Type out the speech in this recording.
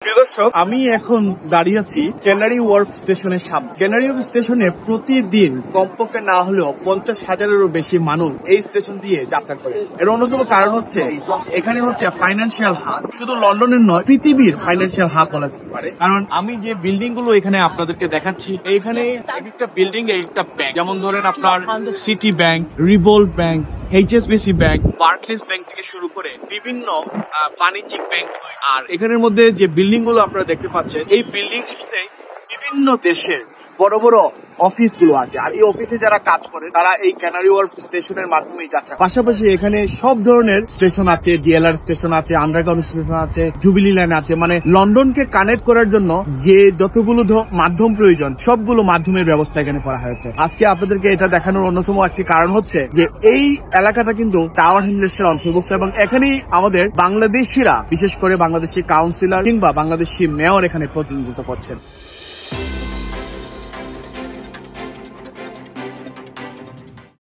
দর্শক, আমি এখন দাঁড়িয়ে আছি ক্যানারি ওয়ার্ফ স্টেশনের সামনে। ক্যানারি ওয়ার্ফ স্টেশনে প্রতিদিন কমপক্ষে না হলেও 50,000-এরও বেশি মানুষ এই স্টেশন দিয়ে যাত্রা করে। এর অন্যতম কারণ হচ্ছে এখানে হচ্ছে ফাইন্যান্সিয়াল হাব। শুধু লন্ডনের নয়, পৃথিবীর ফাইন্যান্সিয়াল হাব বলা যেতে পারে। কারণ আমি যে বিল্ডিং গুলো এখানে আপনাদেরকে দেখাচ্ছি, এইখানে একটা বিল্ডিং একটা ব্যাংক, যেমন ধরেন আপনার city bank, revolt bank, HSBC bank, Barclays bank থেকে শুরু করে বিভিন্ন বাণিজ্যিক ব্যাংক। আর এখানের মধ্যে যে বিল্ডিং গুলো আপনারা দেখতে পাচ্ছেন, এই বিল্ডিং গুলোতে বিভিন্ন দেশের বড় বড় অফিস গুলো আছে। আর এই অফিসে যারা কাজ করে তারা এই ক্যানারি ওয়ার্ফ স্টেশনের মাধ্যমে যাত্রা। পাশাপাশি এখানে সব ধরনের স্টেশন আছে, ডিএলআর স্টেশন আছে, আন্ডারগ্রাউন্ড স্টেশন আছে, জুবিলি লাইন আছে। মানে লন্ডনকে কানেক্ট করার জন্য যে যতগুলো মাধ্যম প্রয়োজন সবগুলো মাধ্যমের ব্যবস্থা এখানে করা হয়েছে। আজকে আপনাদেরকে এটা দেখানোর অন্যতম একটি কারণ হচ্ছে যে এই এলাকাটা কিন্তু টাওয়ার হ্যামলেটসের অন্তর্ভুক্ত এবং এখানেই আমাদের বাংলাদেশিরা, বিশেষ করে বাংলাদেশি কাউন্সিলর কিংবা বাংলাদেশি মেয়র এখানে প্রতিনিধিত্ব করছেন।